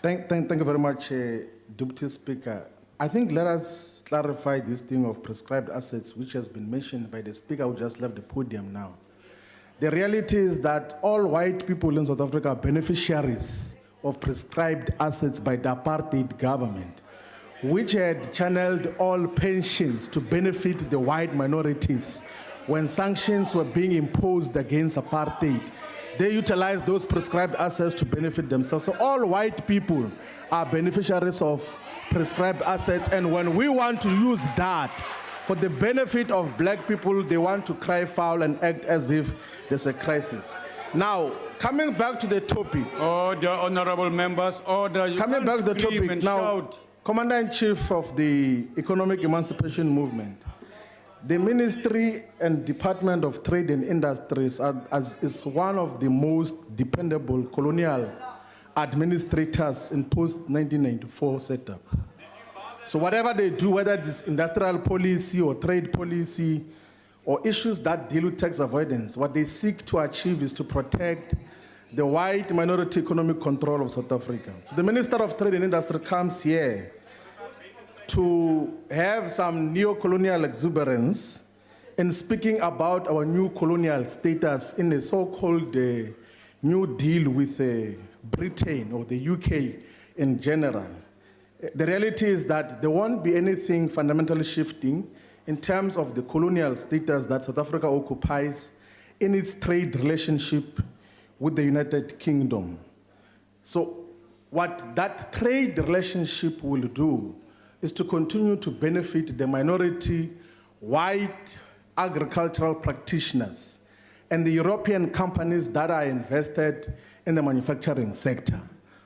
Thank you very much, Deputy Speaker. I think let us clarify this thing of prescribed assets, which has been mentioned by the Speaker who just left the podium now. The reality is that all white people in South Africa are beneficiaries of prescribed assets by the apartheid government, which had channeled all pensions to benefit the white minorities. When sanctions were being imposed against apartheid, they utilized those prescribed assets to benefit themselves. So all white people are beneficiaries of prescribed assets, and when we want to use that for the benefit of black people, they want to cry foul and act as if there's a crisis. Now, coming back to the topic. Order, honorable members, order. Coming back to the topic now, Commander-in-Chief of the Economic Emancipation Movement, the Ministry and Department of Trade and Industries is one of the most dependable colonial administrators in post-1994 setup. So whatever they do, whether it's industrial policy or trade policy or issues that deal with tax avoidance, what they seek to achieve is to protect the white minority economic control of South Africa. So the Minister of Trade and Industry comes here to have some neo-colonial exuberance in speaking about our new colonial status in the so-called New Deal with Britain or the UK in general. The reality is that there won't be anything fundamentally shifting in terms of the colonial status that South Africa occupies in its trade relationship with the United Kingdom. So what that trade relationship will do is to continue to benefit the minority white agricultural practitioners and the European companies that are invested in the manufacturing sector.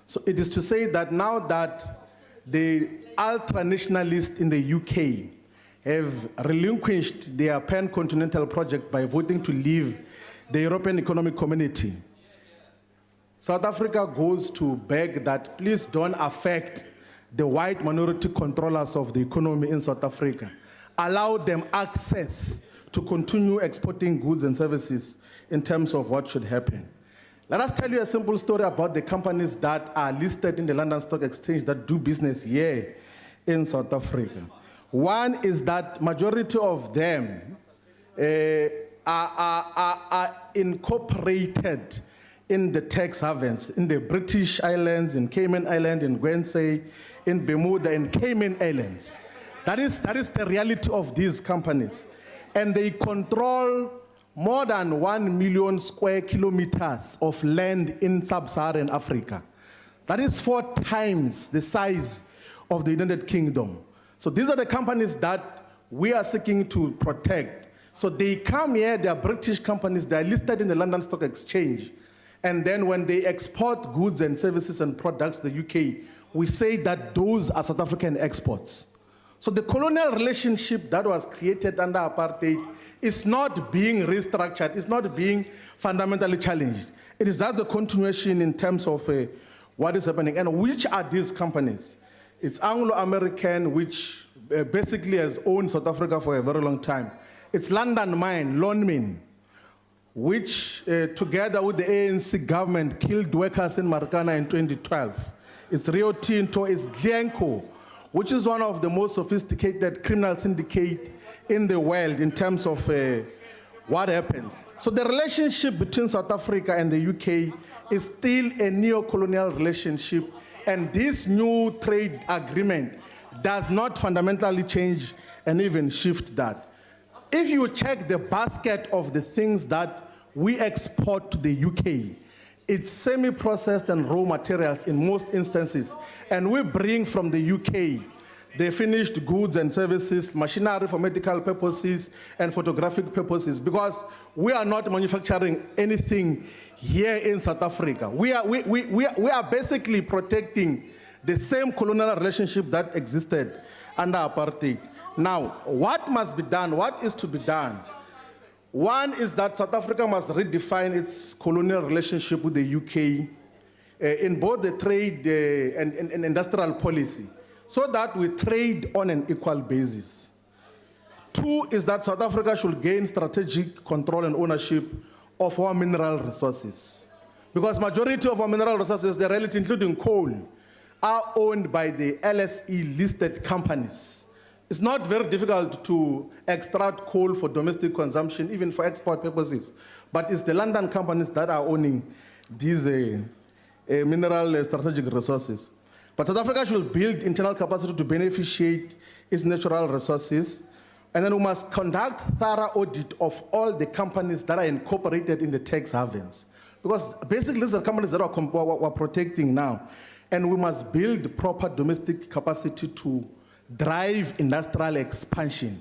So it is to say that now that the ultra-nationalists in the UK have relinquished their pan-continental project by voting to leave the European Economic Community, South Africa goes to beg that please don't affect the white minority controllers of the economy in South Africa. Allow them access to continue exporting goods and services in terms of what should happen. Let us tell you a simple story about the companies that are listed in the London Stock Exchange that do business here in South Africa. One is that majority of them are incorporated in the tax havens, in the British Islands, in Cayman Island, in Guernsey, in Bermuda, in Cayman Islands. That is the reality of these companies. And they control more than 1 million square kilometers of land in sub-Saharan Africa. That is 4 times the size of the United Kingdom. So these are the companies that we are seeking to protect. So they come here, they are British companies, they are listed in the London Stock Exchange. And then when they export goods and services and products to the UK, we say that those are South African exports. So the colonial relationship that was created under apartheid is not being restructured, it's not being fundamentally challenged. It is at the continuation in terms of what is happening. And which are these companies? It's Anglo-American, which basically has owned South Africa for a very long time. It's London Mine, Lonmin, which together with the ANC government killed workers in Marikana in 2012. It's Rio Tinto, it's Glencore, which is one of the most sophisticated criminal syndicate in the world in terms of what happens. So the relationship between South Africa and the UK is still a neo-colonial relationship, and this new trade agreement does not fundamentally change and even shift that. If you check the basket of the things that we export to the UK, it's semi-processed and raw materials in most instances. And we bring from the UK the finished goods and services, machinery for medical purposes and photographic purposes, because we are not manufacturing anything here in South Africa. We are basically protecting the same colonial relationship that existed under apartheid. Now, what must be done? What is to be done? One is that South Africa must redefine its colonial relationship with the UK in both the trade and industrial policy, so that we trade on an equal basis. 2 is that South Africa should gain strategic control and ownership of our mineral resources. Because majority of our mineral resources, they're relatively including coal, are owned by the LSE listed companies. It's not very difficult to extract coal for domestic consumption, even for export purposes. But it's the London companies that are owning these mineral strategic resources. But South Africa should build internal capacity to beneficiate its natural resources. And then we must conduct thorough audit of all the companies that are incorporated in the tax havens. Because basically these are companies that we're protecting now. And we must build proper domestic capacity to drive industrial expansion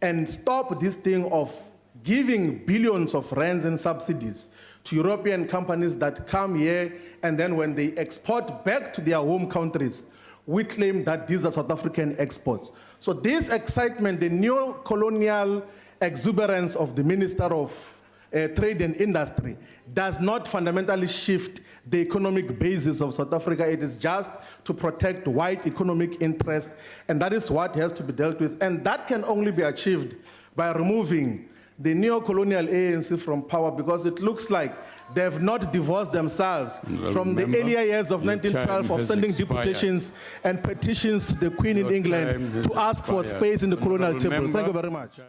and stop this thing of giving billions of rands in subsidies to European companies that come here and then when they export back to their home countries, we claim that these are South African exports. So this excitement, the neo-colonial exuberance of the Minister of Trade and Industry does not fundamentally shift the economic basis of South Africa. It is just to protect white economic interest, and that is what has to be dealt with. And that can only be achieved by removing the neo-colonial ANC from power, because it looks like they have not divorced themselves from the earlier years of 1912 of sending deputations and petitions to the Queen in England to ask for space in the colonial table. Thank you very much.